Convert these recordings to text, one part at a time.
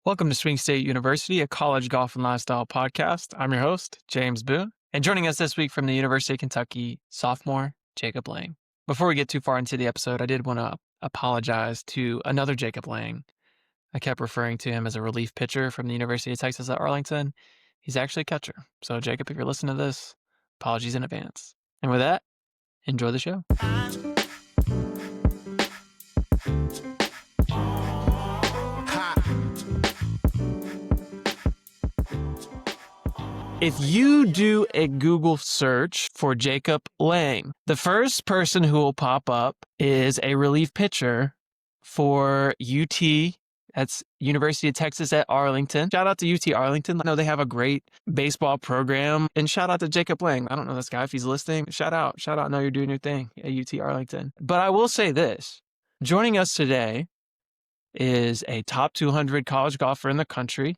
Welcome to Swing State University, a college golf and lifestyle podcast. I'm your host, James Boone, and joining us this week from the University of Kentucky, sophomore Jacob Lang. Before we get too far into the episode, I did want to apologize to another Jacob Lang. I kept referring to him as a relief pitcher from the University of Texas at Arlington. He's actually a catcher. So, Jacob, if you're listening to this, apologies in advance. And with that, enjoy the show. If you do a Google search for Jacob Lang, the first person who will pop up is a relief pitcher for UT. That's University of Texas at Arlington. Shout out to UT Arlington. I know they have a great baseball program. And shout out to Jacob Lang. I don't know this guy if he's listening. Shout out. I know you're doing your thing at UT Arlington. But I will say this. Joining us today is a top 200 college golfer in the country,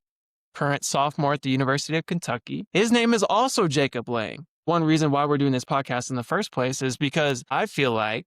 current sophomore at the University of Kentucky. His name is also Jacob Lang. One reason why we're doing this podcast in the first place is because I feel like,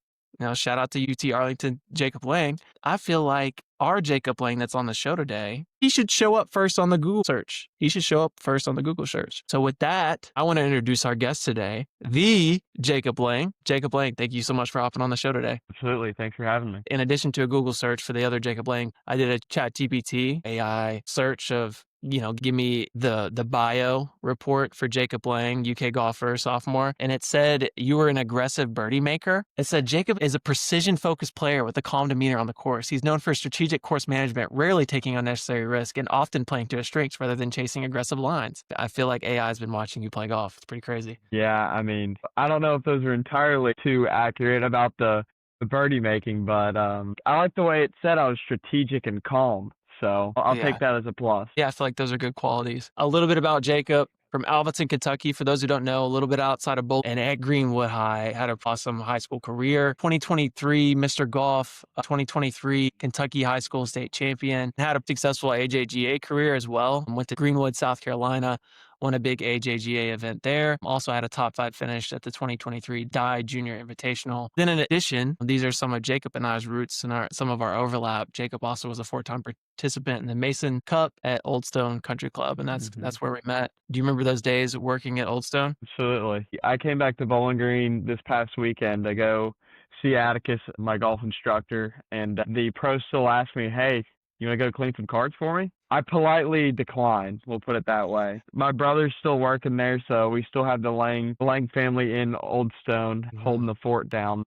shout out to UT Arlington, Jacob Lang. I feel like our Jacob Lang that's on the show today, he should show up first on the Google search. So with that, I want to introduce our guest today, the Jacob Lang. Jacob Lang, thank you so much for hopping on the show today. Absolutely. Thanks for having me. In addition to a Google search for the other Jacob Lang, I did a ChatGPT AI search of, give me the bio report for Jacob Lang, UK golfer, sophomore. And it said you were an aggressive birdie maker. It said Jacob is a precision-focused player with a calm demeanor on the course. He's known for strategic course management, rarely taking unnecessary risk, and often playing to his strengths rather than chasing aggressive lines. I feel like AI has been watching you play golf. It's pretty crazy. Yeah, I mean, I don't know if those are entirely too accurate about the birdie making, but I like the way it said I was strategic and calm. So I'll take that as a plus. Yeah, I feel like those are good qualities. A little bit about Jacob. From Alvaton, Kentucky, for those who don't know, a little bit outside of Boulder, and at Greenwood High, had an awesome high school career. 2023 Mr. Golf, 2023 Kentucky High School State Champion, had a successful AJGA career as well. Went to Greenwood, South Carolina, won a big AJGA event there. Also had a top 5 finish at the 2023 Dye Junior Invitational. Then in addition, these are some of Jacob and I's roots and some of our overlap. Jacob also was a 4-time participant in the Mason Cup at Old Stone Country Club, and that's where we met. Do you remember those days working at Old Stone? Absolutely. I came back to Bowling Green this past weekend to go see Atticus, my golf instructor, and the pro still asked me, hey, you want to go clean some cards for me? I politely declined, we'll put it that way. My brother's still working there, so we still have the Lang family in Old Stone holding the fort down.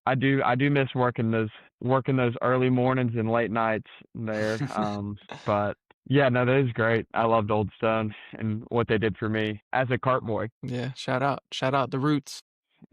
I do miss working those early mornings and late nights there. But yeah, no, that is great. I loved Old Stone and what they did for me as a cart boy. Yeah, shout out the roots.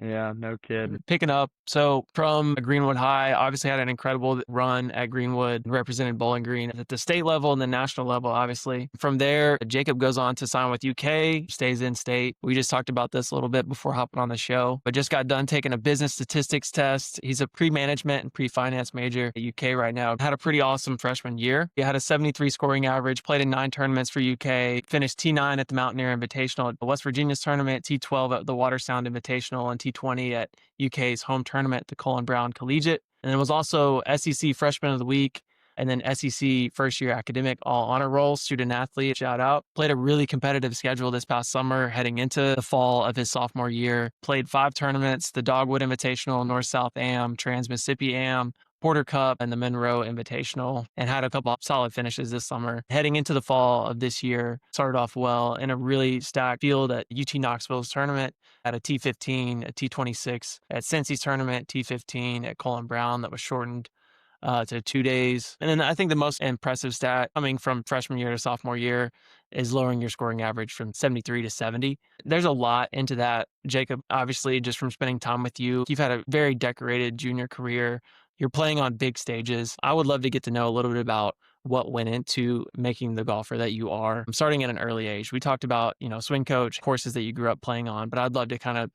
Yeah, no kid. Picking up, so from Greenwood High, obviously had an incredible run at Greenwood, represented Bowling Green at the state level and the national level, obviously. From there, Jacob goes on to sign with UK, stays in state. We just talked about this a little bit before hopping on the show, but just got done taking a business statistics test. He's a pre-management and pre-finance major at UK right now. Had a pretty awesome freshman year. He had a 73 scoring average, played in 9 tournaments for UK, finished T9 at the Mountaineer Invitational, at the West Virginia's tournament, T12 at the Watersound Invitational, and T20 at UK's home tournament, the Colin Brown Collegiate. And then was also SEC Freshman of the Week, and then SEC First Year Academic All Honor Roll, student athlete, shout out. Played a really competitive schedule this past summer, heading into the fall of his sophomore year. Played 5 tournaments, the Dogwood Invitational, North-South AM, Trans-Mississippi AM, Porter Cup, and the Monroe Invitational, and had a couple of solid finishes this summer. Heading into the fall of this year, started off well in a really stacked field at UT Knoxville's tournament, at a T15, a T26, at Cincy's tournament, T15, at Colin Brown that was shortened to 2 days. And then I think the most impressive stat coming from freshman year to sophomore year is lowering your scoring average from 73 to 70. There's a lot into that, Jacob, obviously, just from spending time with you. You've had a very decorated junior career. You're playing on big stages. I would love to get to know a little bit about what went into making the golfer that you are, starting at an early age. We talked about, swing coach, courses that you grew up playing on, but I'd love to kind of,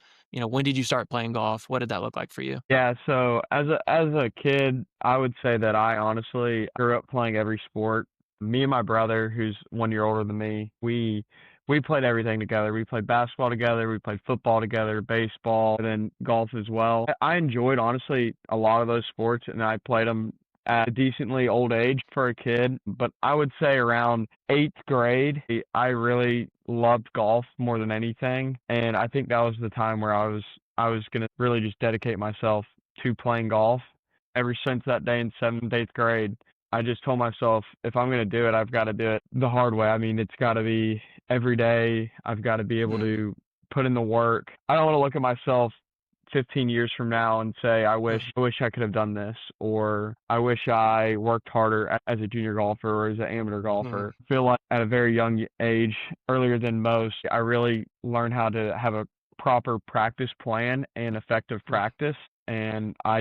when did you start playing golf? What did that look like for you? Yeah, so as a kid, I would say that I honestly grew up playing every sport. Me and my brother, who's 1 year older than me, we played everything together. We played basketball together, we played football together, baseball, and then golf as well. I enjoyed, honestly, a lot of those sports, and I played them at a decently old age for a kid, but I would say around 8th grade, I really loved golf more than anything, and I think that was the time where I was gonna really just dedicate myself to playing golf. Ever since that day in 7th, 8th grade, I just told myself if I'm gonna do it, I've got to do it the hard way. I mean, it's got to be every day. I've got to be able to put in the work. I don't want to look at myself 15 years from now and say, I wish I could have done this, or I wish I worked harder as a junior golfer or as an amateur golfer. I feel like at a very young age, earlier than most, I really learned how to have a proper practice plan and effective practice. And I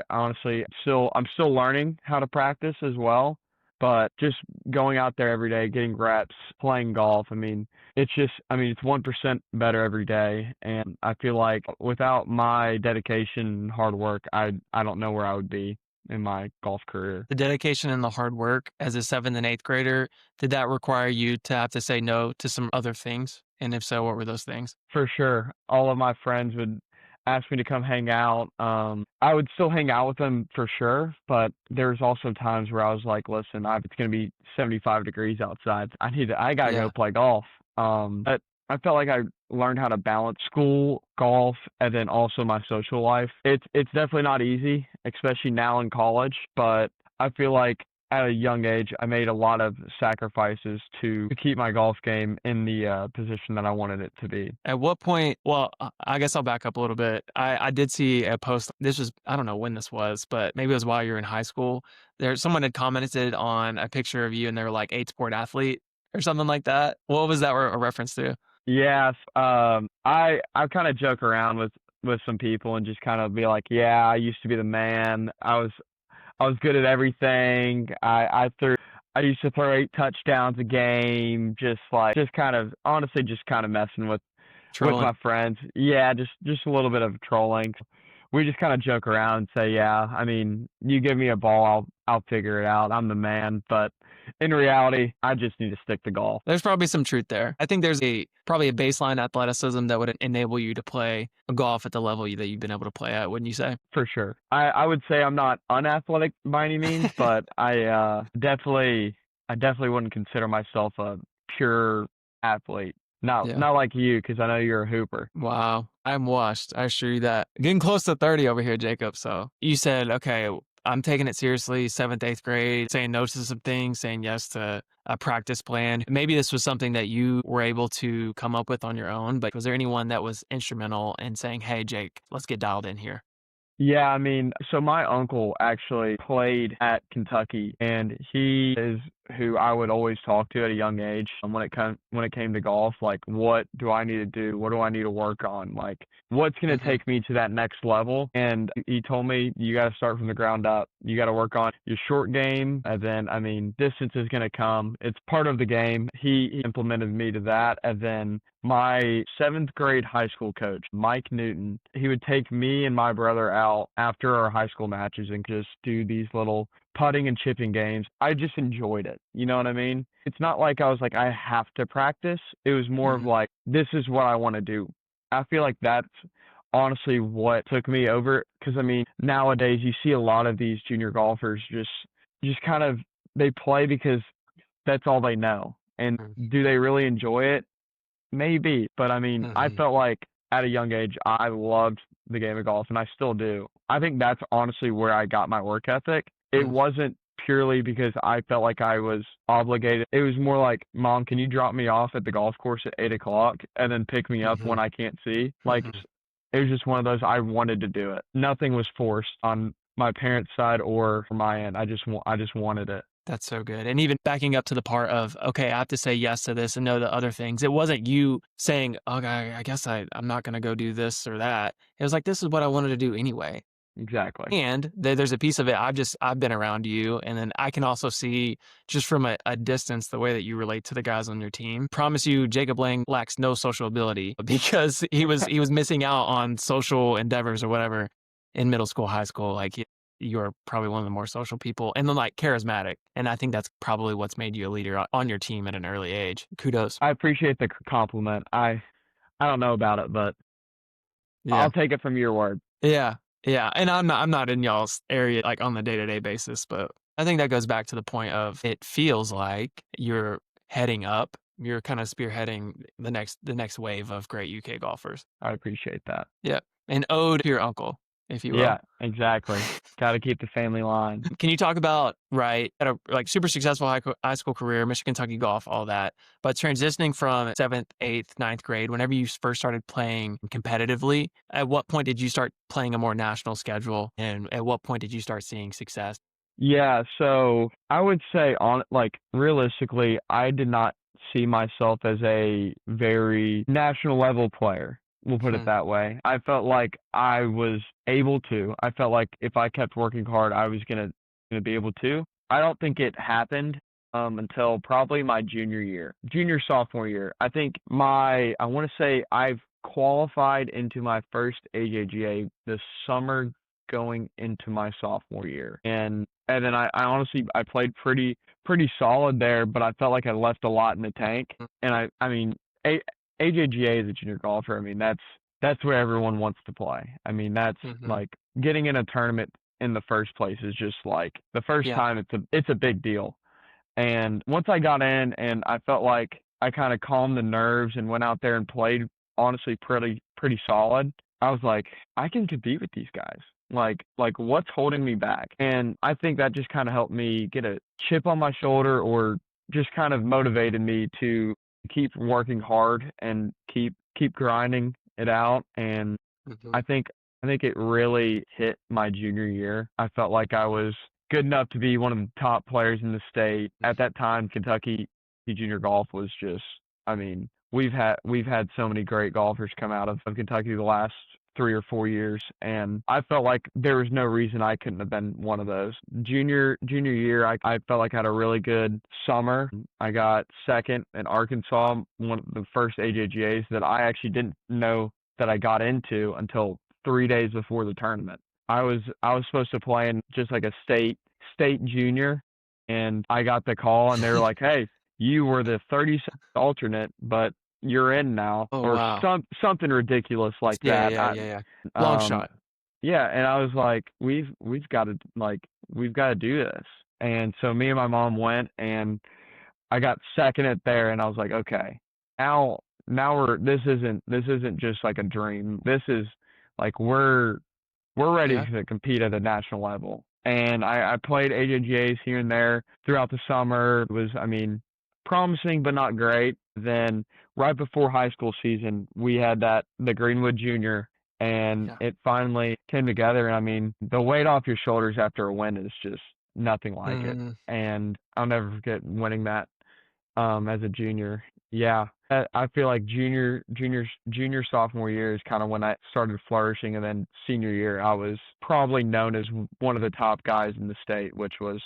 honestly I'm still learning how to practice as well, but just going out there every day, getting reps, playing golf. I mean, it's 1% better every day. And I feel like without my dedication and hard work, I don't know where I would be in my golf career. The dedication and the hard work as a 7th and 8th grader, did that require you to have to say no to some other things? And if so, what were those things? For sure. All of my friends would ask me to come hang out. I would still hang out with them for sure, but there's also times where I was like, listen, it's going to be 75 degrees outside. I got to go play golf. But I felt like I learned how to balance school, golf, and then also my social life. It's definitely not easy, especially now in college, but I feel like at a young age, I made a lot of sacrifices to keep my golf game in the position that I wanted it to be. At what point, well, I guess I'll back up a little bit. I did see a post. This was, I don't know when this was, but maybe it was while you were in high school. Someone had commented on a picture of you and they were like 8 sport athlete or something like that. What was that a reference to? Yes, I kind of joke around with some people and just kind of be like, yeah, I used to be the man. I was good at everything. I used to throw 8 touchdowns a game, just kind of honestly just kind of messing with Trolling. my friends. Yeah, just a little bit of trolling. We just kind of joke around and say, yeah, I mean, you give me a ball, I'll figure it out. I'm the man. But in reality, I just need to stick to golf. There's probably some truth there. I think there's probably a baseline athleticism that would enable you to play golf at the level that you've been able to play at, wouldn't you say? For sure. I would say I'm not unathletic by any means, but I definitely wouldn't consider myself a pure athlete. Not like you, because I know you're a hooper. Wow. I'm washed. I assure you that. Getting close to 30 over here, Jacob. So you said, okay, I'm taking it seriously, 7th, 8th grade, saying no to some things, saying yes to a practice plan. Maybe this was something that you were able to come up with on your own, but was there anyone that was instrumental in saying, hey, Jake, let's get dialed in here? Yeah, I mean, so my uncle actually played at Kentucky, and he is who I would always talk to at a young age when it came to golf. Like, what do I need to do? What do I need to work on? Like, what's going to take me to that next level? And he told me, you got to start from the ground up. You got to work on your short game, and then, I mean, distance is going to come. It's part of the game. He implemented me to that, and then my 7th grade high school coach, Mike Newton, he would take me and my brother out after our high school matches and just do these little putting and chipping games. I just enjoyed it. You know what I mean? It's not like I was like, I have to practice. It was more of like, this is what I want to do. I feel like that's honestly what took me over. Because, I mean, nowadays you see a lot of these junior golfers just kind of, they play because that's all they know. And do they really enjoy it? Maybe, but I mean, I felt like at a young age, I loved the game of golf, and I still do. I think that's honestly where I got my work ethic. It wasn't purely because I felt like I was obligated. It was more like, Mom, can you drop me off at the golf course at 8 o'clock and then pick me up when I can't see? Like, it was just one of those, I wanted to do it. Nothing was forced on my parents' side or my end. I just wanted it. That's so good. And even backing up to the part of, okay, I have to say yes to this and no to other things. It wasn't you saying, okay, I guess I'm not going to go do this or that. It was like, this is what I wanted to do anyway. Exactly. And there's a piece of it. I've been around you, and then I can also see just from a distance the way that you relate to the guys on your team. Promise you, Jacob Lang lacks no social ability because he was missing out on social endeavors or whatever in middle school, high school. Like, you're probably one of the more social people, and then like charismatic. And I think that's probably what's made you a leader on your team at an early age. Kudos. I appreciate the compliment. I don't know about it, but I'll take it from your word. Yeah. Yeah, and I'm not in y'all's area like on the day-to-day basis, but I think that goes back to the point of it feels like you're heading up. You're kind of spearheading the next wave of great UK golfers. I appreciate that. Yeah, an ode to your uncle, if you will. Yeah, exactly. Got to keep the family line. Can you talk about, right, at a like super successful high school career, Michigan, Kentucky golf, all that, but transitioning from seventh, eighth, ninth grade, whenever you first started playing competitively, at what point did you start playing a more national schedule, and at what point did you start seeing success? Yeah, so I would say on like realistically, I did not see myself as a very national level player. We'll put it Hmm. that way. I felt like I was able to. I felt like if I kept working hard, I was gonna be able to. I don't think it happened until probably my junior sophomore year. I think I want to say I've qualified into my first AJGA this summer going into my sophomore year. And then I honestly I played pretty solid there, but I felt like I left a lot in the tank. And I mean a, AJGA is a junior golfer. I mean that's where everyone wants to play. I mean that's Hmm. like getting in a tournament in the first place is just like the first Yeah. time it's a big deal. And once I got in and I felt like I kind of calmed the nerves and went out there and played honestly pretty solid, I was like, I can compete with these guys. Like what's holding me back? And I think that just kind of helped me get a chip on my shoulder or just kind of motivated me to keep working hard and keep grinding it out. And Hmm. I think I think it really hit my junior year. I felt like I was good enough to be one of the top players in the state. At that time, Kentucky junior golf was just I mean, we've had so many great golfers come out of Kentucky the last 3 or 4 years, and I felt like there was no reason I couldn't have been one of those. Junior year, I felt like I had a really good summer. I got second in Arkansas, one of the first AJGAs that I actually didn't know that I got into until 3 days before the tournament. I was supposed to play in just like a state junior, and I got the call, and they were like, "Hey, you were the 37th alternate, but you're in now," Oh or wow. something ridiculous like Yeah, that. yeah, yeah, yeah. Long Um, shot. yeah, and I was like, we've got to do this. And so me and my mom went, and I got second at there, and I was like, okay, now this isn't just like a dream. This is like we're ready Yeah. to compete at the national level. And I played AJGAs here and there throughout the summer. It was, I mean, promising but not great. Then right before high school season, we had the Greenwood Junior, and Yeah. it finally came together. And I mean, the weight off your shoulders after a win is just nothing like it. Mm. And I'll never forget winning that as a junior. Yeah. I feel like junior sophomore year is kind of when I started flourishing, and then senior year I was probably known as one of the top guys in the state, which was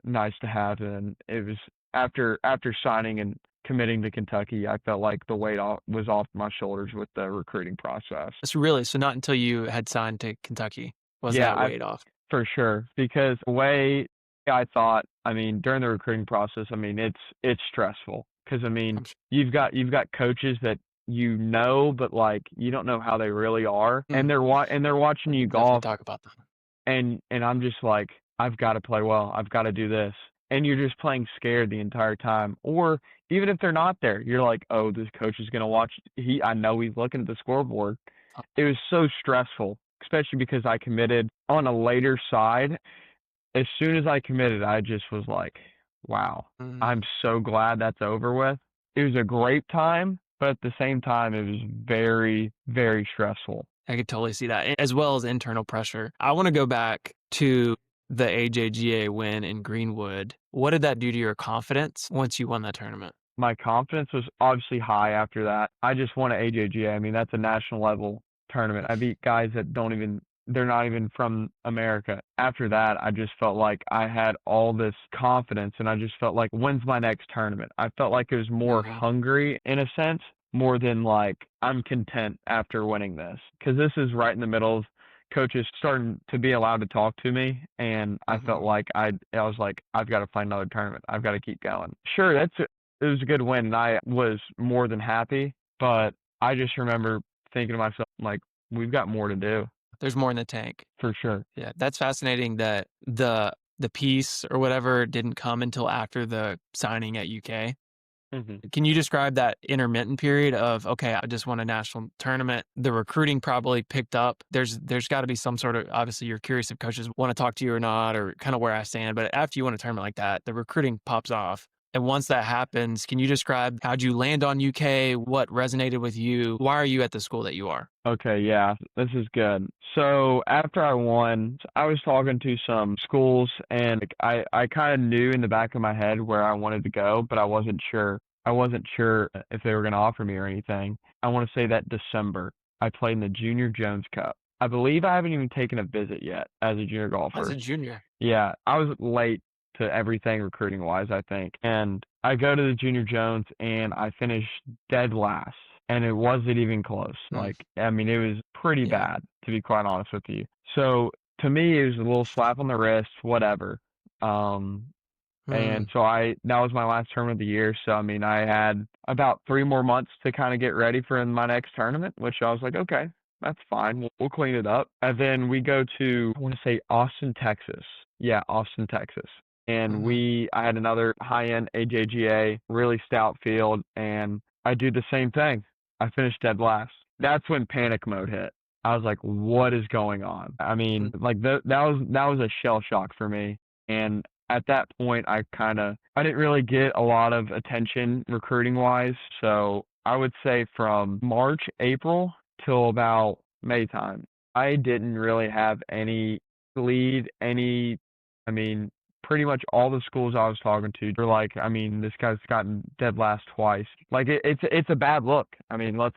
nice to have. And it was after signing and committing to Kentucky, I felt like the weight was off my shoulders with the recruiting process. It's really so not until you had signed to Kentucky was Yeah, that weight off. for sure. Because the way I thought, I mean, during the recruiting process, I mean, it's stressful. Because I mean, I'm sure. you've got coaches that you know, but like you don't know how they really are, and Mm. they're watching We you can definitely golf, talk about that. and I'm just like, I've got to play well. I've got to do this. And you're just playing scared the entire time. Or even if they're not there, you're like, oh, this coach is gonna watch. I know he's looking at the scoreboard. It was so stressful, especially because I committed on a later side. As soon as I committed, I just was like, wow, Mm. I'm so glad that's over with. It was a great time, but at the same time, it was very, very stressful. I could totally see that, as well as internal pressure. I want to go back to the AJGA win in Greenwood. What did that do to your confidence once you won that tournament? My confidence was obviously high after that. I just won an AJGA. I mean, that's a national level tournament. I beat guys that they're not even from America. After that, I just felt like I had all this confidence, and I just felt like, when's my next tournament? I felt like it was more Hmm. hungry in a sense, more than like I'm content after winning this. Because this is right in the middle of coaches starting to be allowed to talk to me, and I felt Hmm. like I was like, I've got to find another tournament. I've got to keep going. Sure, it was a good win, and I was more than happy. But I just remember thinking to myself, like, we've got more to do. There's more in the tank. for sure. Yeah, that's fascinating that the piece or whatever didn't come until after the signing at UK. Hmm. Can you describe that intermittent period of, okay, I just won a national tournament. The recruiting probably picked up. There's got to be some sort of, obviously you're curious if coaches want to talk to you or not, or kind of where I stand. But after you win a tournament like that, the recruiting pops off. And once that happens, can you describe how'd you land on UK? What resonated with you? Why are you at the school that you are? Okay, yeah, this is good. So after I won, I was talking to some schools, and I kind of knew in the back of my head where I wanted to go, but I wasn't sure. I wasn't sure if they were going to offer me or anything. I want to say that December, I played in the Junior Jones Cup. I believe I haven't even taken a visit yet as a junior As golfer. a junior. Yeah, I was late to everything recruiting wise, I think. And I go to the Junior Jones and I finish dead last. And it wasn't even close. Hmm. Like, I mean, it was pretty Yeah. bad, to be quite honest with you. So to me, it was a little slap on the wrist, whatever. Um, Hmm. and so that was my last tournament of the year. So, I mean, I had about 3 more months to kind of get ready for my next tournament, which I was like, okay, that's fine. We'll clean it up. And then we go to, I want to say Austin, Texas. Yeah, Austin, Texas. And Hmm. I had another high-end AJGA, really stout field, and I do the same thing. I finished dead last. That's when panic mode hit. I was like, what is going on? I mean, like that was a shell shock for me. And at that point, I didn't really get a lot of attention recruiting wise. So I would say from March, April till about May time, I didn't really have any lead, I mean, pretty much all the schools I was talking to were like, I mean, this guy's gotten dead last twice. Like it's a bad look. I mean, let's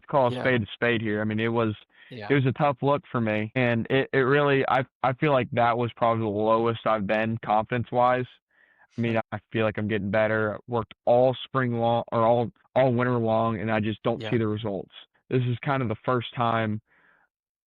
call Yeah. a spade here. I mean, Yeah. it was a tough look for me, and it really I feel like that was probably the lowest I've been confidence wise. I mean, I feel like I'm getting better. I worked all spring long or all winter long, and I just don't Yeah. see the results. This is kind of the first time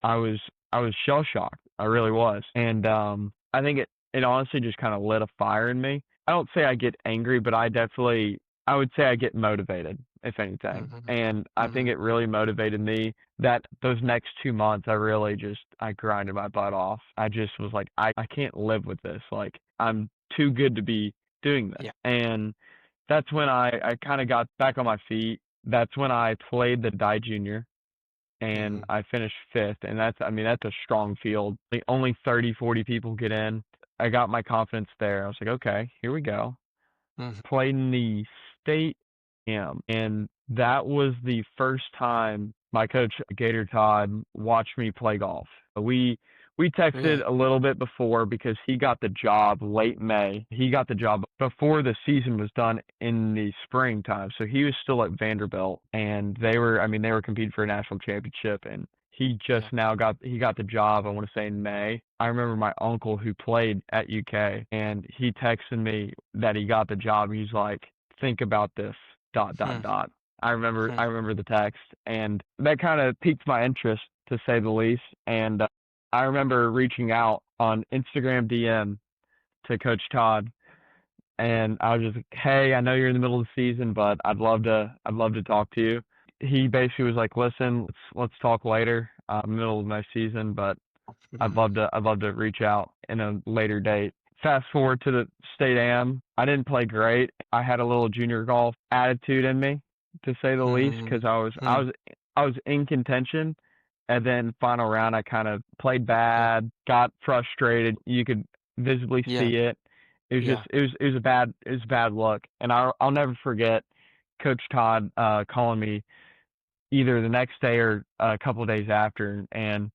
I was I was shell shocked. I really was. And I think it honestly just kind of lit a fire in me. I don't say I get angry, but I would say I get motivated, if anything. Hmm. And I think Hmm. it really motivated me that those next 2 months I grinded my butt off. I just was like, I can't live with this. Like I'm too good to be doing this. Yeah. And that's when I kind of got back on my feet. That's when I played the Die Junior and Hmm. I finished fifth. And I mean, that's a strong field. Like, only 30, 40 people get in. I got my confidence there. I was like, okay, here we go. Hmm. Played in the state and that was the first time my coach Gator Todd watched me play golf. We texted Really? a little bit before because he got the job late May. He got the job before the season was done in the springtime. So he was still at Vanderbilt and they were competing for a national championship and Yeah. he got the job, I want to say in May. I remember my uncle who played at UK and he texted me that he got the job. He's like, think about this, dot, dot, Hmm. dot. Hmm. I remember the text and that kind of piqued my interest to say the least. And I remember reaching out on Instagram DM to Coach Todd and I was just like, hey, I know you're in the middle of the season, but I'd love to talk to you. He basically was like, listen, let's talk later. Middle of my season, but Hmm. I'd love to reach out in a later date. Fast forward to the state am. I didn't play great. I had a little junior golf attitude in me, to say the least, Hmm. because Hmm. I was in contention, and then final round I kind of played Yeah. bad, got frustrated. You could visibly Yeah. see it. Yeah. It was a bad look, and I'll never forget Coach Todd calling me either the next day or a couple of days after, and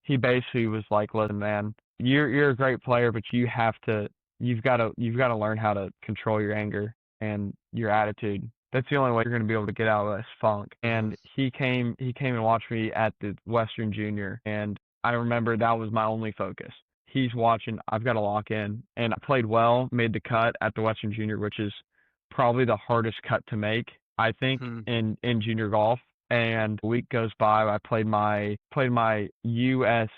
he basically was like, "Listen, man, you're a great player, but you've got to learn how to control your anger and your attitude. That's the only way you're going to be able to get out of this funk." Hmm. And he came and watched me at the Western Junior, and I remember that was my only focus. He's watching. I've got to lock in, and I played well, made the cut at the Western Junior, which is probably the hardest cut to make, I think, Hmm. in junior golf. And a week goes by. I played my U.S.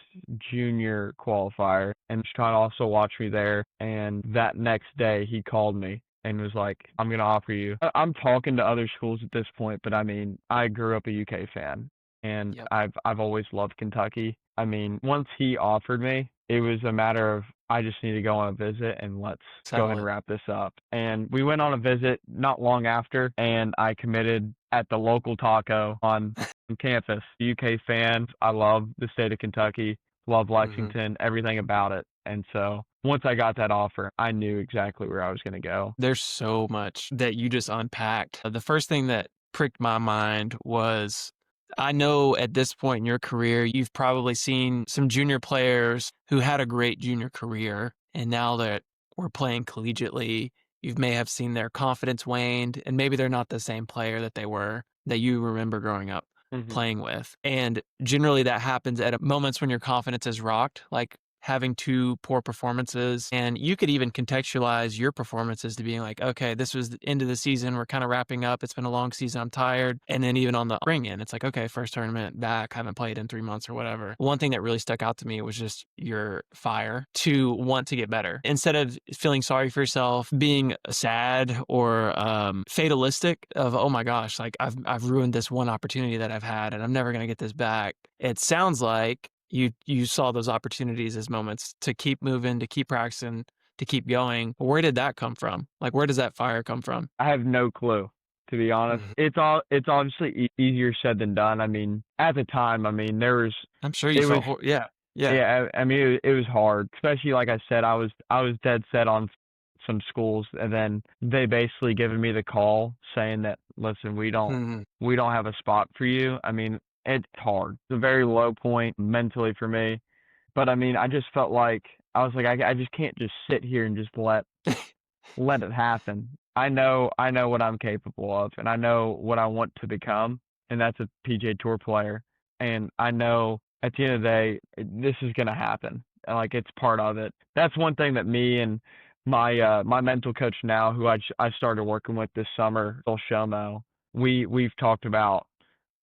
junior qualifier, and Sean also watched me there. And that next day, he called me and was like, "I'm gonna offer you." I'm talking to other schools at this point, but I mean, I grew up a UK fan, and Yep. I've always loved Kentucky. I mean, once he offered me, it was a matter of I just need to go on a visit and let's go ahead Settle and it. wrap this up. And we went on a visit not long after, and I committed at the local taco on campus. UK fans, I love the state of Kentucky, love Hmm. Lexington, everything about it. And so once I got that offer, I knew exactly where I was going to go. There's so much that you just unpacked. The first thing that pricked my mind was I know at this point in your career, you've probably seen some junior players who had a great junior career. And now that we're playing collegiately, you may have seen their confidence waned, and maybe they're not the same player that they were that you remember growing up Hmm. playing with. And generally that happens at moments when your confidence is rocked, like having two poor performances. And you could even contextualize your performances to being like, okay, this was the end of the season. We're kind of wrapping up. It's been a long season. I'm tired. And then even on the bring in, it's like, okay, first tournament back, haven't played in 3 months or whatever. One thing that really stuck out to me was just your fire to want to get better. Instead of feeling sorry for yourself, being sad or fatalistic of, oh my gosh, like I've ruined this one opportunity that I've had and I'm never going to get this back. It sounds like you saw those opportunities as moments to keep moving, to keep practicing, to keep going. Where did that come from? Like, where does that fire come from? I have no clue, to be honest. Mhm. It's obviously easier said than done. I mean, at the time, I mean, I'm sure you it was, felt, yeah, yeah. yeah, I mean, it was hard, especially like I said, I was dead set on some schools, and then they basically given me the call saying that, listen, Mhm. we don't have a spot for you. I mean, it's hard. It's a very low point mentally for me. But I mean, I just felt like I was like, I just can't just sit here and just let it happen. I know what I'm capable of, and I know what I want to become, and that's a PGA Tour player. And I know at the end of the day, this is gonna happen. And like it's part of it. That's one thing that me and my mental coach now, who I started working with this summer, Phil Shomo, we've talked about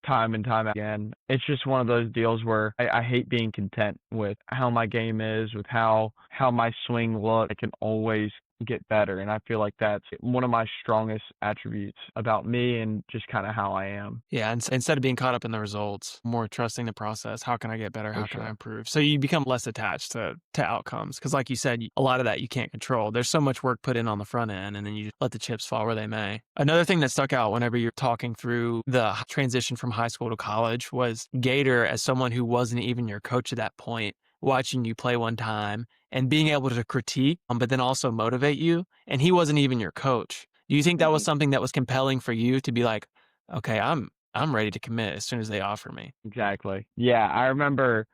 time and time again. It's just one of those deals where I hate being content with how my game is, with how my swing looks. I can always get better, and I feel like that's one of my strongest attributes about me and just kind of how I am. Yeah, and instead of being caught up in the results, more trusting the process. How can I get better? For How can I sure. improve? So you become less attached to outcomes because, like you said, a lot of that you can't control. There's so much work put in on the front end, and then you just let the chips fall where they may. Another thing that stuck out whenever you're talking through the transition from high school to college was Gator as someone who wasn't even your coach at that point, watching you play one time and being able to critique, but then also motivate you. And he wasn't even your coach. Do you think that was Hmm. something that was compelling for you to be like, okay, I'm ready to commit as soon as they offer me. Exactly. Yeah, I remember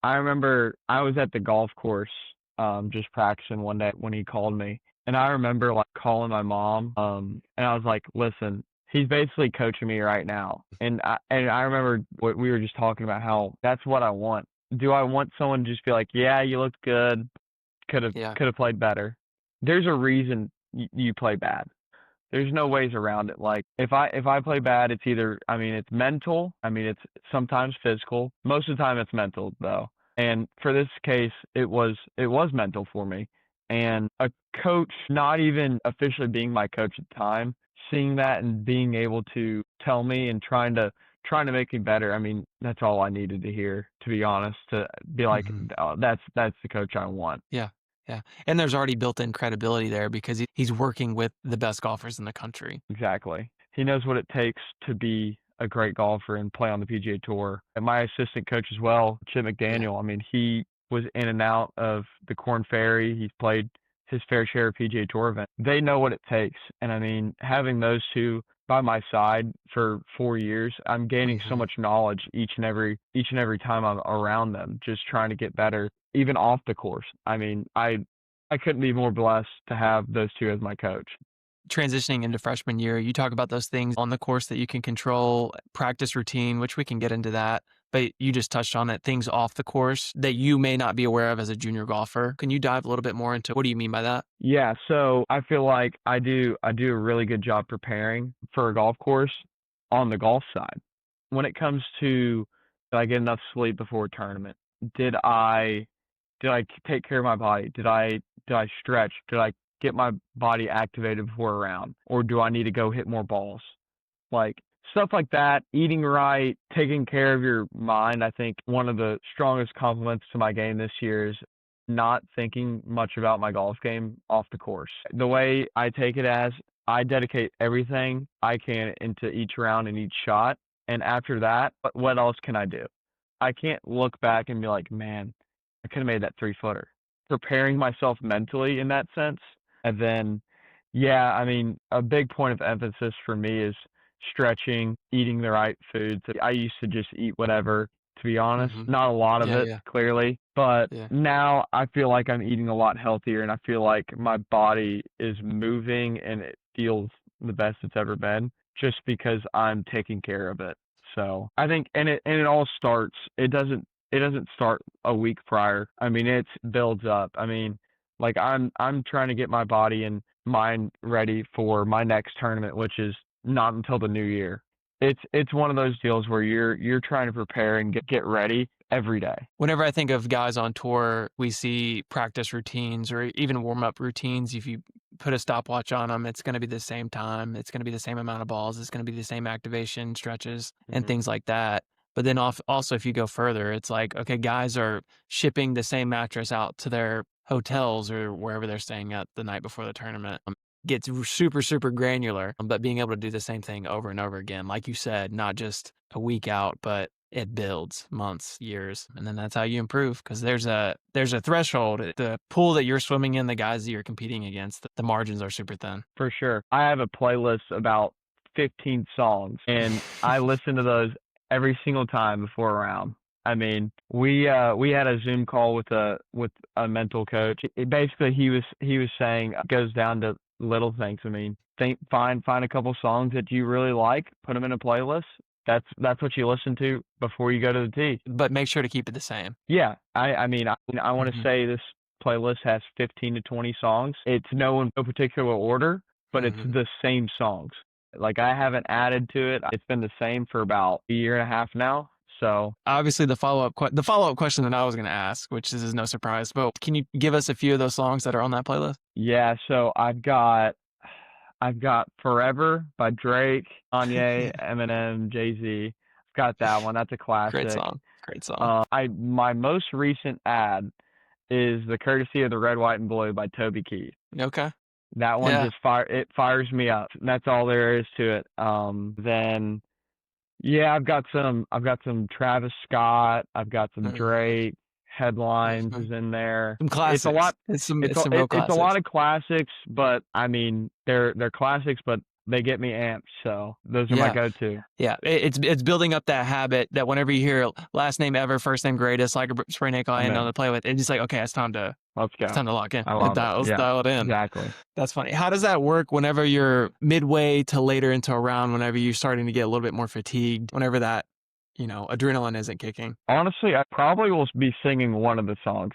I was at the golf course, just practicing one day when he called me. And I remember like calling my mom, and I was like, listen, he's basically coaching me right now. And I remember what we were just talking about, how that's what I want. Do I want someone to just be like, yeah, you looked good, Yeah. could have played better. There's a reason you play bad. There's no ways around it. Like if I play bad, it's either, I mean, it's mental. I mean, it's sometimes physical. Most of the time it's mental though. And for this case, it was mental for me. And a coach not even officially being my coach at the time, seeing that and being able to tell me and trying to make me better. I mean, that's all I needed to hear, to be honest, to be like, Mhm. oh, that's the coach I want. Yeah. Yeah. And there's already built-in credibility there because he's working with the best golfers in the country. Exactly. He knows what it takes to be a great golfer and play on the PGA Tour. And my assistant coach as well, Chip Yeah. McDaniel, I mean, he was in and out of the Corn Ferry. He's played his fair share of PGA Tour events. They know what it takes. And I mean, having those two by my side for 4 years, I'm gaining so Mhm. much knowledge each and every time I'm around them, just trying to get better, even off the course. I mean, I couldn't be more blessed to have those two as my coach. Transitioning into freshman year, you talk about those things on the course that you can control, practice routine, which we can get into that. But you just touched on it, things off the course that you may not be aware of as a junior golfer. Can you dive a little bit more into what do you mean by that? Yeah, so I feel like I do a really good job preparing for a golf course on the golf side. When it comes to did I get enough sleep before a tournament? Did I take care of my body? Did I stretch? Did I get my body activated before a round? Or do I need to go hit more balls? Like stuff like that, eating right, taking care of your mind. I think one of the strongest compliments to my game this year is not thinking much about my golf game off the course. The way I take it as I dedicate everything I can into each round and each shot. And after that, what else can I do? I can't look back and be like, man, I could have made that 3-footer. Preparing myself mentally in that sense. And then, yeah, I mean, a big point of emphasis for me is stretching, eating the right foods. I used to just eat whatever, to be honest. Hmm. Not a lot of Yeah, it, yeah, clearly, but yeah. now I feel like I'm eating a lot healthier and I feel like my body is moving and it feels the best it's ever been just because I'm taking care of it. So I think, and it all starts. It doesn't start a week prior. I mean, it builds up. I mean, like I'm trying to get my body and mind ready for my next tournament, which is not until the new year. It's one of those deals where you're trying to prepare and get ready every day. Whenever I think of guys on tour, we see practice routines or even warm-up routines. If you put a stopwatch on them, it's going to be the same time. It's going to be the same amount of balls. It's going to be the same activation stretches and things like that. But then also, if you go further, it's like, okay, guys are shipping the same mattress out to their hotels or wherever they're staying at the night before the tournament. Gets super, super granular, but being able to do the same thing over and over again, like you said, not just a week out, but it builds months, years, and then that's how you improve because there's a threshold. The pool that you're swimming in, the guys that you're competing against, the margins are super thin. For sure. I have a playlist about 15 songs, and I listen to those every single time before a round. I mean, we had a Zoom call with a mental coach. Basically, he was saying it goes down to little things. I mean, find a couple songs that you really like, put them in a playlist. That's what you listen to before you go to the tee. But make sure to keep it the same. Yeah, I mean, I want to say this playlist has 15 to 20 songs. It's no particular order, but it's the same songs. Like I haven't added to it. It's been the same for about a year and a half now. So obviously, the follow-up question that I was going to ask, which is no surprise, but can you give us a few of those songs that are on that playlist? yeah, so I've got Forever by Drake, Kanye, Eminem, Jay-Z. I've got that one. That's a classic. Great song. My most recent ad is The Courtesy of the Red, White, and Blue by Toby Keith. Okay. That one Yeah. just fires me up. That's all there is to it. Then yeah, I've got some Travis Scott, I've got some Drake, Headlines is in there. Some classics. It's a lot. It's some real classics. It's a lot of classics, but I mean they're classics, but they get me amped. So those are my go-to. Yeah, it's building up that habit that whenever you hear last name ever, first name greatest, like a spray nickel I end on the play with, it's just like, okay, it's time to let's go. It's time to lock in. Let's dial it in. Exactly. That's funny. How does that work whenever you're midway to later into a round, whenever you're starting to get a little bit more fatigued, whenever that, adrenaline isn't kicking? Honestly, I probably will be singing one of the songs.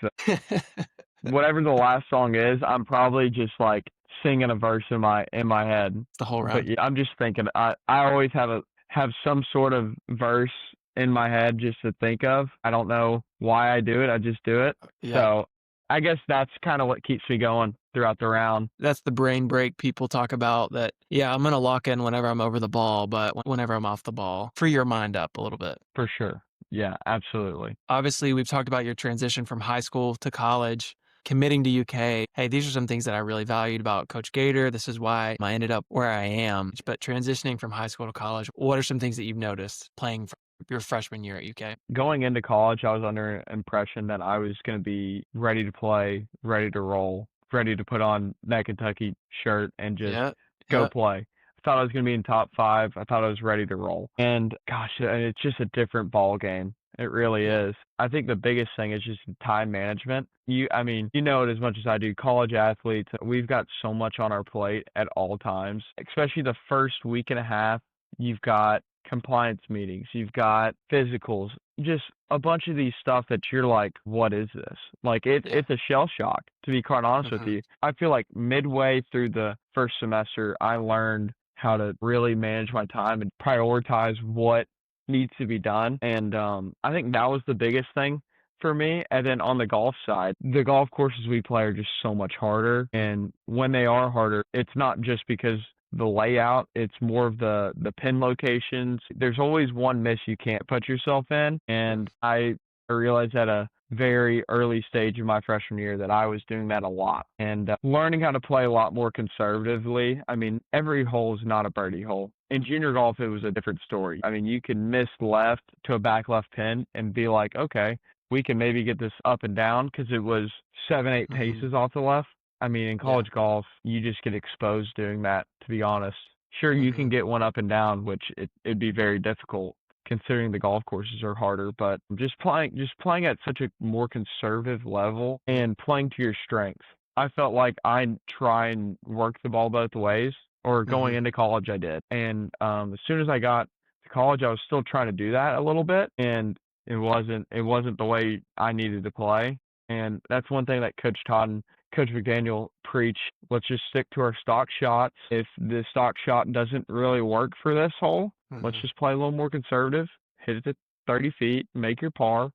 Whatever the last song is, I'm probably just like singing a verse in my head. The whole round. But yeah, I'm just thinking. I always have some sort of verse in my head just to think of. I don't know why I do it. I just do it. Yeah. So I guess that's kind of what keeps me going throughout the round. That's the brain break people talk about, that, yeah, I'm going to lock in whenever I'm over the ball, but whenever I'm off the ball, free your mind up a little bit. For sure. Yeah, absolutely. Obviously, we've talked about your transition from high school to college, committing to UK. Hey, these are some things that I really valued about Coach Gator. This is why I ended up where I am. But transitioning from high school to college, what are some things that you've noticed playing your freshman year at UK? Going into college, I was under an impression that I was going to be ready to play, ready to roll, ready to put on that Kentucky shirt and just go play. I thought I was going to be in top 5. I thought I was ready to roll. And gosh, it's just a different ball game. It really is. I think the biggest thing is just time management. I mean, you know it as much as I do. College athletes, we've got so much on our plate at all times, especially the first week and a half. You've got compliance meetings, you've got physicals, just a bunch of these stuff that you're like, what is this? Like it's a shell shock, to be quite honest with you. I feel like midway through the first semester, I learned how to really manage my time and prioritize what needs to be done. And I think that was the biggest thing for me. And then on the golf side, the golf courses we play are just so much harder. And when they are harder, it's not just because the layout. It's more of the pin locations. There's always one miss you can't put yourself in, and I realized at a very early stage of my freshman year that I was doing that a lot, and learning how to play a lot more conservatively. I mean, every hole is not a birdie hole. In junior golf, it was a different story. I mean, you can miss left to a back left pin and be like, okay, we can maybe get this up and down, because it was 7, 8 paces off the left. I mean, in college golf, you just get exposed doing that, to be honest. Sure, you can get one up and down, which it'd be very difficult considering the golf courses are harder, but just playing at such a more conservative level and playing to your strengths. I felt like I try and work the ball both ways, or going into college I did. And as soon as I got to college, I was still trying to do that a little bit, and it wasn't the way I needed to play. And that's one thing that Coach Todd and Coach McDaniel preach. Let's just stick to our stock shots. If the stock shot doesn't really work for this hole, let's just play a little more conservative, hit it to 30 feet, make your par.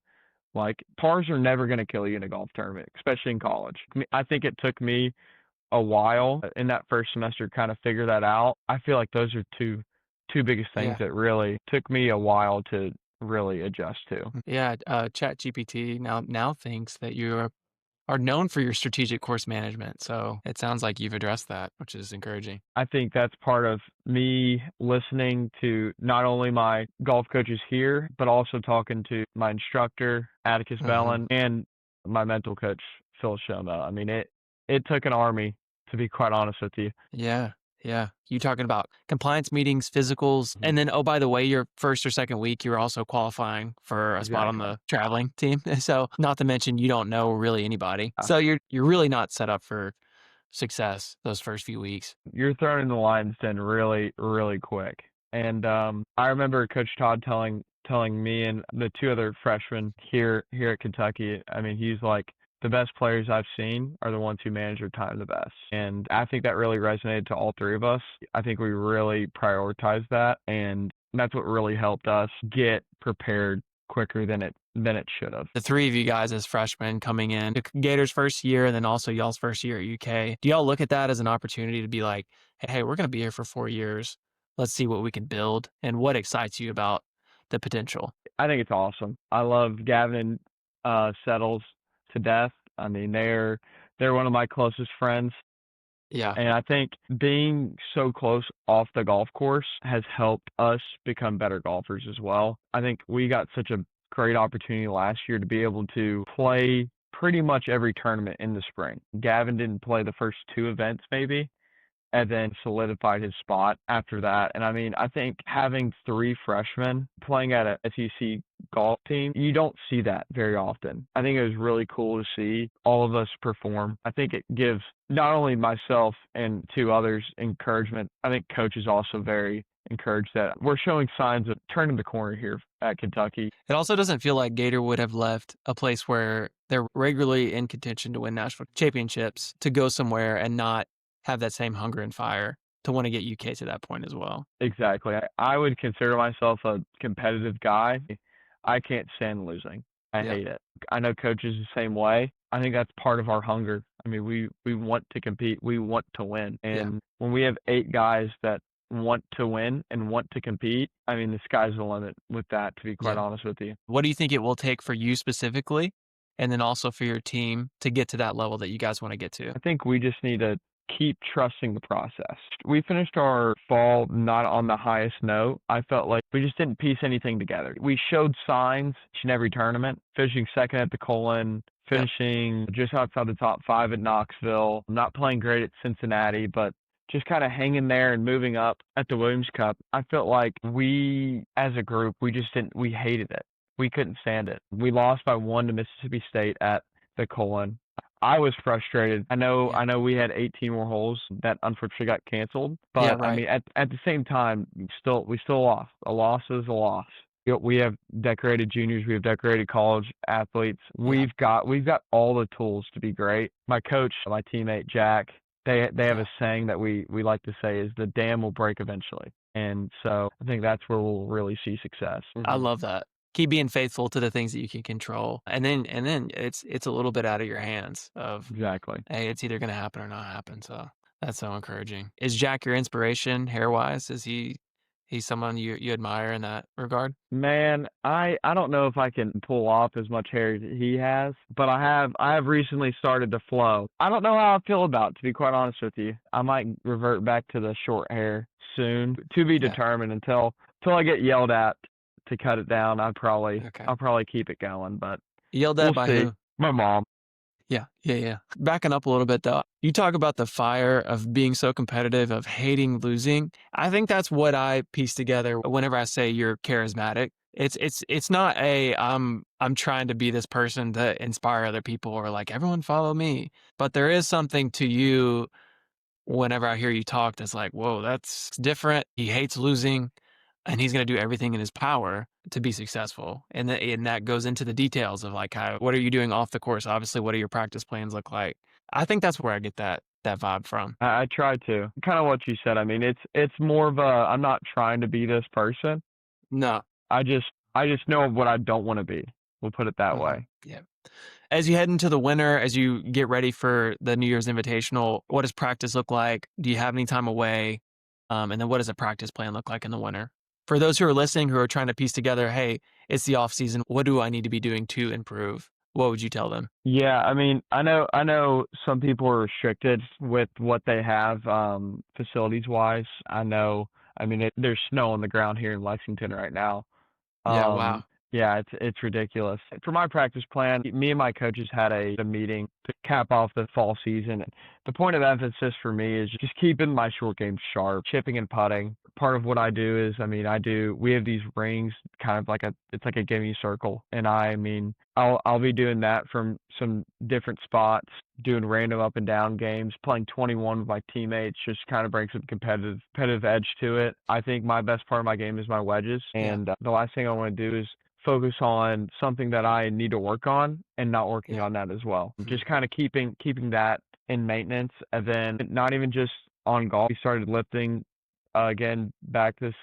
Like, pars are never going to kill you in a golf tournament, especially in college. I think it took me a while in that first semester to kind of figure that out. I feel like those are two biggest things that really took me a while to really adjust to. Yeah, ChatGPT now thinks that you are known for your strategic course management. So it sounds like you've addressed that, which is encouraging. I think that's part of me listening to not only my golf coaches here, but also talking to my instructor, Atticus Bellin, and my mental coach, Phil Shomo. I mean, it took an army, to be quite honest with you. Yeah. Yeah. You talking about compliance meetings, physicals, and then, oh, by the way, your first or second week, you're also qualifying for a spot on the traveling team. So not to mention, you don't know really anybody. So you're really not set up for success those first few weeks. You're thrown in the lion's den really, really quick. And I remember Coach Todd telling me and the two other freshmen here at Kentucky, I mean, he's like, the best players I've seen are the ones who manage their time the best. And I think that really resonated to all three of us. I think we really prioritized that, and that's what really helped us get prepared quicker than it should have. The three of you guys as freshmen coming in, Gators' first year, and then also y'all's first year at UK. Do y'all look at that as an opportunity to be like, hey, we're going to be here for 4 years. Let's see what we can build, and what excites you about the potential? I think it's awesome. I love Gavin and Settles to death. I mean, they're one of my closest friends. Yeah. And I think being so close off the golf course has helped us become better golfers as well. I think we got such a great opportunity last year to be able to play pretty much every tournament in the spring. Gavin didn't play the first 2 events maybe, and then solidified his spot after that. And I mean, I think having 3 freshmen playing at a SEC golf team, you don't see that very often. I think it was really cool to see all of us perform. I think it gives not only myself and 2 others encouragement. I think Coach is also very encouraged that we're showing signs of turning the corner here at Kentucky. It also doesn't feel like Gator would have left a place where they're regularly in contention to win national championships to go somewhere and not have that same hunger and fire to want to get UK to that point as well. Exactly. I would consider myself a competitive guy. I can't stand losing. I hate it. I know Coach is the same way. I think that's part of our hunger. I mean, we want to compete. We want to win. And when we have 8 guys that want to win and want to compete, I mean, the sky's the limit with that, to be quite honest with you. What do you think it will take for you specifically, and then also for your team, to get to that level that you guys want to get to? I think we just need to keep trusting the process. We finished our fall not on the highest note. I felt like we just didn't piece anything together. We showed signs in every tournament, finishing second at the Colon, finishing just outside the top 5 at Knoxville, not playing great at Cincinnati, but just kind of hanging there and moving up at the Williams Cup. I felt like we, as a group, we hated it. We couldn't stand it. We lost by 1 to Mississippi State at the Colon. I was frustrated. I know we had 18 more holes that unfortunately got canceled, but I mean, at the same time, we still lost. A loss is a loss. We have decorated juniors. We have decorated college athletes. We've got all the tools to be great. My coach, my teammate Jack, they have a saying that we like to say is the dam will break eventually. And so I think that's where we'll really see success. I love that. Keep being faithful to the things that you can control. And then it's a little bit out of your hands of, Exactly. hey, it's either going to happen or not happen. So That's so encouraging. Is Jack your inspiration hair-wise? Is he's someone you admire in that regard? Man, I don't know if I can pull off as much hair as he has, but I have recently started to flow. I don't know how I feel about it, to be quite honest with you. I might revert back to the short hair soon, to be Yeah. determined until I get yelled at to cut it down. Okay. I'll probably keep it going, but Yelled we'll at by see. who? My mom. Yeah, yeah, yeah. Backing up a little bit though, you talk about the fire of being so competitive, of hating losing. I think that's what I piece together whenever I say you're charismatic. It's not a I'm trying to be this person to inspire other people or like everyone follow me. But there is something to you whenever I hear you talk that's like, whoa, that's different. He hates losing and he's going to do everything in his power to be successful. And that goes into the details of like what are you doing off the course? Obviously, what do your practice plans look like? I think that's where I get that vibe from. I try to. Kind of what you said. I mean, it's more of a I'm not trying to be this person. No. I just know what I don't want to be. We'll put it that way. Yeah. As you head into the winter, as you get ready for the New Year's Invitational, what does practice look like? Do you have any time away? And then what does a practice plan look like in the winter? For those who are listening, who are trying to piece together, hey, it's the off season. What do I need to be doing to improve? What would you tell them? Yeah, I mean, I know some people are restricted with what they have facilities wise. I mean, there's snow on the ground here in Lexington right now. Yeah, Um, wow. yeah, it's ridiculous. For my practice plan, me and my coaches had a meeting to cap off the fall season. The point of emphasis for me is just keeping my short game sharp, chipping and putting. Part of what I do is, I mean, we have these rings, kind of like it's like a gimme circle, and I mean, I'll be doing that from some different spots, doing random up and down games, playing 21 with my teammates, just kind of bring some competitive edge to it. I think my best part of my game is my wedges, Yeah. and the last thing I want to do is focus on something that I need to work on and not working Yeah. on that as well. Mhm. Just kind of keeping that in maintenance, and then not even just on golf. We started lifting again back this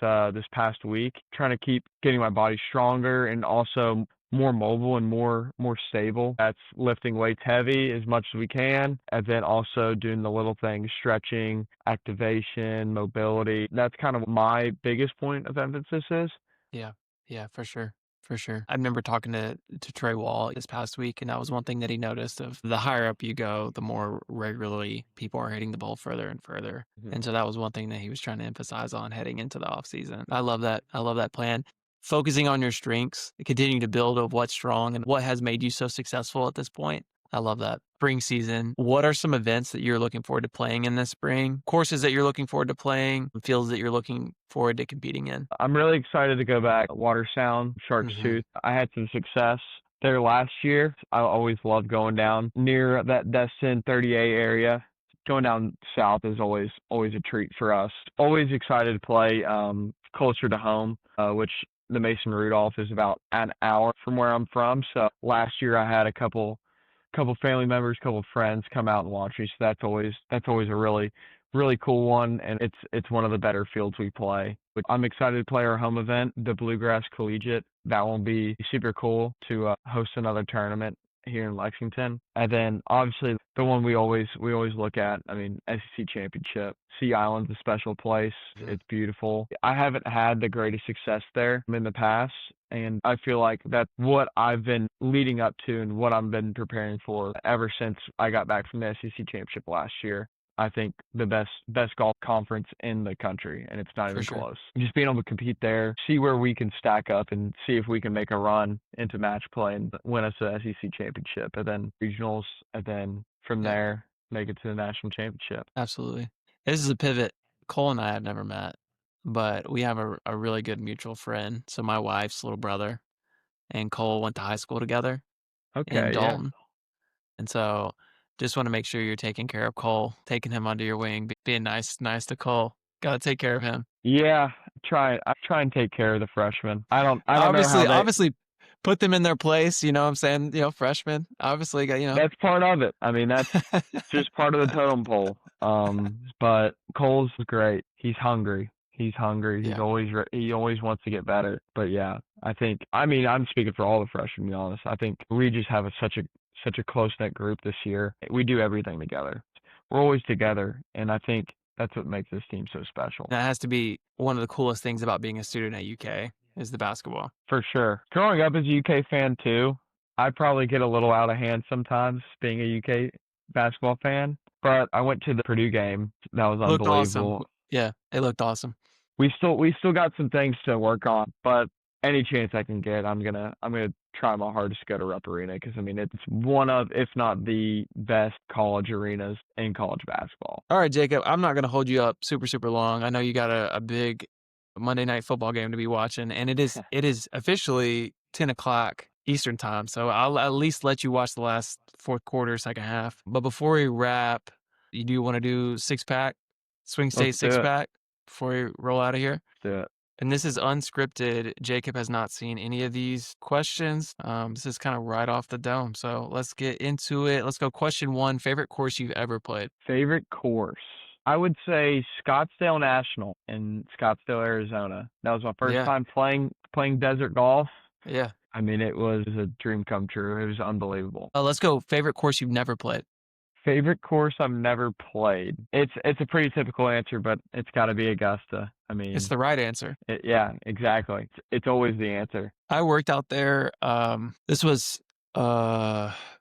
past week, trying to keep getting my body stronger and also more mobile and more stable. That's lifting weights heavy as much as we can, and then also doing the little things, stretching, activation, mobility. That's kind of my biggest point of emphasis is. Yeah. Yeah, for sure. For sure. I remember talking to Trey Wall this past week, and that was one thing that he noticed of the higher up you go, the more regularly people are hitting the ball further and further. Mhm. And so that was one thing that he was trying to emphasize on heading into the off season. I love that. I love that plan. Focusing on your strengths, continuing to build of what's strong and what has made you so successful at this point. I love that. Spring season. What are some events that you're looking forward to playing in this spring? Courses that you're looking forward to playing, fields that you're looking forward to competing in? I'm really excited to go back. Water Sound, Shark's Hmm. Tooth. I had some success there last year. I always loved going down near that Destin 30A area. Going down south is always a treat for us. Always excited to play closer to home, which the Mason Rudolph is about an hour from where I'm from. So last year I had a couple family members, couple friends come out and watch me. So that's always a really cool one, and it's one of the better fields we play. But I'm excited to play our home event, the Bluegrass Collegiate. That will be super cool to host another tournament here in Lexington. And then obviously the one we always look at, I mean, SEC Championship. Sea Island's a special place. Mhm. It's beautiful. I haven't had the greatest success there in the past, and I feel like that's what I've been leading up to and what I've been preparing for ever since I got back from the SEC Championship last year. I think the best golf conference in the country, and it's not For even sure. close. Just being able to compete there, see where we can stack up, and see if we can make a run into match play and win us the SEC championship, and then regionals, and then from Yeah. there make it to the national championship. Absolutely. This is a pivot. Cole and I have never met, but we have a really good mutual friend. So my wife's little brother and Cole went to high school together in Okay, yeah. Dalton. And so just want to make sure you're taking care of Cole, taking him under your wing, being nice to Cole. Got to take care of him. Yeah, I try and take care of the freshmen. I don't know how Obviously put them in their place, you know what I'm saying? Freshmen, obviously that's part of it. I mean, that's just part of the totem pole. But Cole's great. He's hungry. He's hungry. Yeah, He always wants to get better. But yeah, I mean, I'm speaking for all the freshmen, to be honest. I think we just have such a close knit group this year. We do everything together. we're always together, and I think that's what makes this team so special. That has to be one of the coolest things about being a student at UK is the basketball. For sure. Growing up as a UK fan too, I probably get a little out of hand sometimes being a UK basketball fan, but I went to the Purdue game. That was Looked awesome. unbelievable. Yeah, it looked awesome. We still got some things to work on, but any chance I can get, I'm gonna try my hardest to go to Rupp Arena because I mean it's one of, if not the best college arenas in college basketball. All right, Jacob, I'm not going to hold you up super, super long. I know you got a big Monday night football game to be watching, and it is officially 10 o'clock Eastern time. So I'll at least let you watch the last fourth quarter, second half. But before we wrap, you do want to do six pack, Swing State Let's do six it. pack before we roll out of here? Let's do it. And this is unscripted. Jacob has not seen any of these questions. This is kind of right off the dome. So let's get into it. Let's go. Question one: favorite course you've ever played? Favorite course? I would say Scottsdale National in Scottsdale, Arizona. That was my first Yeah. time playing desert golf. Yeah. I mean, it was a dream come true. It was unbelievable. Let's go. Favorite course you've never played? Favorite course I've never played. It's a pretty typical answer, but it's got to be Augusta. I mean, It's the right answer. yeah, exactly. It's always the answer. I worked out there. This was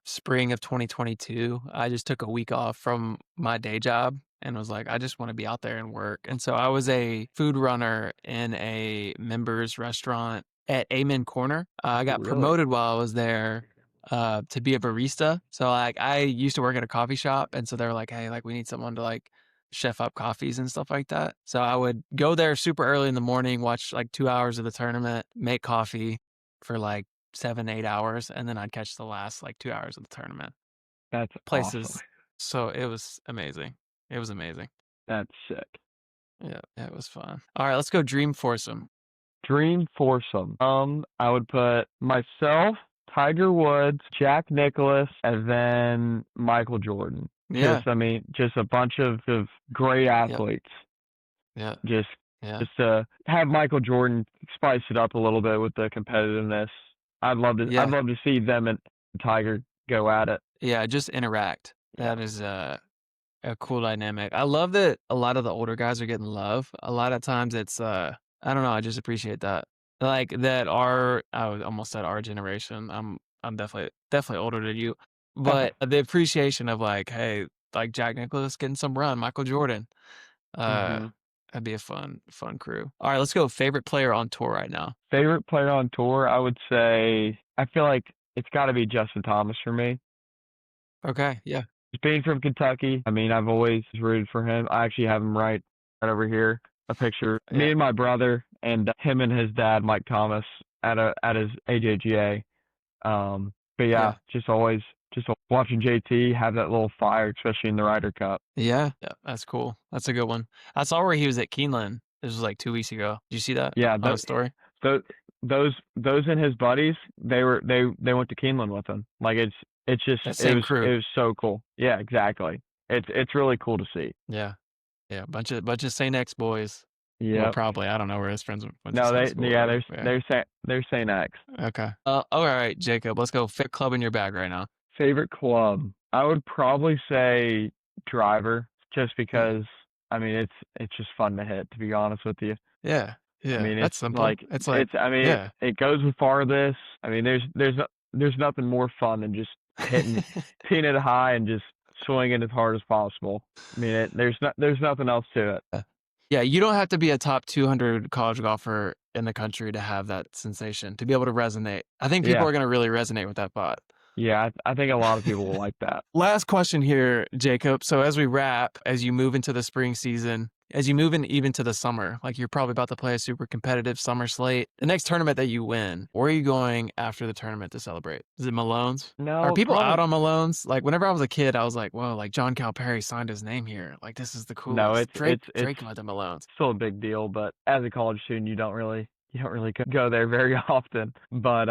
spring of 2022. I just took a week off from my day job and was like, I just want to be out there and work. And so I was a food runner in a members restaurant at Amen Corner. I got Really? promoted while I was there to be a barista. So like I used to work at a coffee shop, and so they were like, hey, like we need someone to like chef up coffees and stuff like that. So I would go there super early in the morning, watch like 2 hours of the tournament, make coffee for like 7-8 hours, and then I'd catch the last like 2 hours of the tournament. That's Places. awesome. So it was amazing. It was amazing. That's sick. Yeah, it was fun. All right, let's go dream foursome. Dream foursome. I would put myself, Tiger Woods, Jack Nicklaus, and then Michael Jordan. Yeah. I mean, just a bunch of great athletes. Yeah. Just Yeah. to have Michael Jordan spice it up a little bit with the competitiveness. I'd love to see them and Tiger go at it. Yeah, just interact. Yeah. That is a cool dynamic. I love that a lot of the older guys are getting love. A lot of times it's I don't know, I just appreciate that. Like that I almost said our generation. I'm definitely older than you. But the appreciation of like, hey, like Jack Nicklaus getting some run, Michael Jordan. That'd be a fun crew. All right, let's go. Favorite player on tour right now? Favorite player on tour, I would say, I feel like it's got to be Justin Thomas for me. Okay, yeah. Being from Kentucky, I mean, I've always rooted for him. I actually have him right over here, a picture. Yeah. Me and my brother and him and his dad, Mike Thomas, at his AJGA. But yeah, just watching JT have that little fire, especially in the Ryder Cup. Yeah, that's cool. That's a good one. I saw where he was at Keeneland. This was like 2 weeks ago. Did you see that? Yeah, on the story. Those and his buddies, they went to Keeneland with him. Like it's just That same crew. It was so cool. Yeah, exactly. It's really cool to see. Yeah, bunch of St. X boys. Yeah, well, probably. I don't know where his friends went. No, they're St. X. Okay. All right, Jacob. Let's go. Fit club in your bag right now. Favorite club? I would probably say driver, just because I mean it's just fun to hit. To be honest with you. Yeah. I mean, it's simple. It goes with farthest. I mean, there's nothing more fun than just hitting it high and just swinging as hard as possible. I mean, there's nothing else to it. Yeah, you don't have to be a top 200 college golfer in the country to have that sensation, to be able to resonate. I think people are going to really resonate with that thought. Yeah, I think a lot of people will like that. Last question here, Jacob. So as we wrap, as you move into the spring season, as you move in even to the summer, like you're probably about to play a super competitive summer slate. The next tournament that you win, where are you going after the tournament to celebrate? Is it Malone's? No. Are people out on Malone's? Like whenever I was a kid, I was like, whoa, like John Calipari signed his name here. Like this is the coolest. No, it's Drake went to Malone's. Still a big deal, but as a college student, you don't really go there very often. But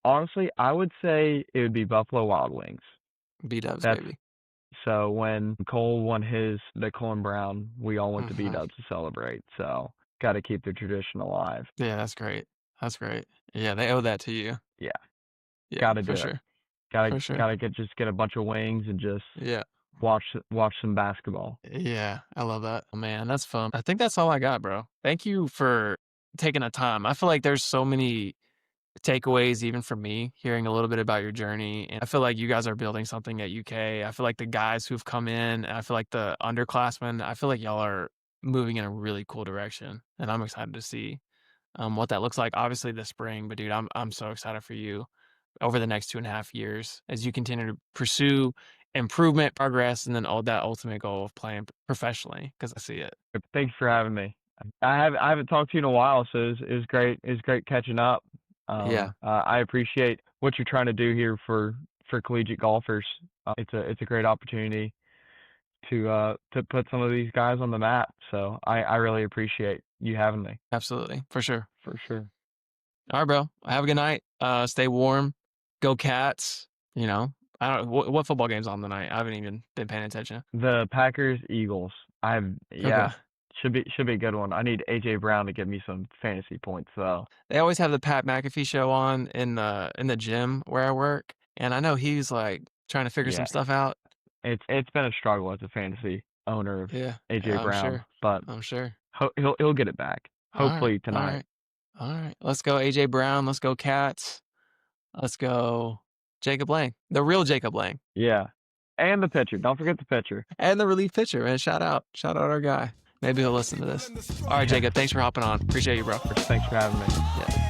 honestly, I would say it would be Buffalo Wild Wings. B-dubs, baby. So when Cole won the Cole and Brown, we all went to B-dubs to celebrate. So got to keep the tradition alive. Yeah, that's great. That's great. Yeah, they owe that to you. Yeah. Yeah, Got to do for sure. it. Got to get a bunch of wings and just watch some basketball. Yeah, I love that. Oh, man, that's fun. I think that's all I got, bro. Thank you for taking the time. I feel like there's so many takeaways even for me hearing a little bit about your journey, and I feel like you guys are building something at UK. I feel like the guys who've come in, and I feel like the underclassmen, I feel like y'all are moving in a really cool direction, and I'm excited to see what that looks like obviously this spring. But dude, I'm so excited for you over the next 2.5 years as you continue to pursue improvement, progress, and then all that ultimate goal of playing professionally, because I see it. Thanks for having me. I haven't talked to you in a while, so it was great. It was great catching up. Yeah, I appreciate what you're trying to do here for collegiate golfers. It's a great opportunity to put some of these guys on the map. So I really appreciate you having me absolutely, for sure. for sure. All right, bro. Have a good night. Stay warm. Go Cats. You know, I don't. What football game's on tonight? I haven't even been paying attention. The Packers Eagles. Okay. Yeah, should be a good one. I need AJ Brown to give me some fantasy points though. They always have the Pat McAfee show on in the gym where I work, and I know he's like trying to figure some Yeah, stuff out. it's been a struggle as a fantasy owner of Yeah, AJ I'm Brown, sure. but I'm sure. he'll get it back All right. hopefully All tonight. right. All right. Let's go AJ Brown. Let's go Cats. Let's go Jacob Lang, the real Jacob Lang, Yeah, and the pitcher. Don't forget the pitcher. and the relief pitcher. Man, shout out our guy. Maybe he'll listen to this. All right, Yeah, Jacob. Thanks for hopping on. Appreciate you, bro. thanks for having me. Yeah.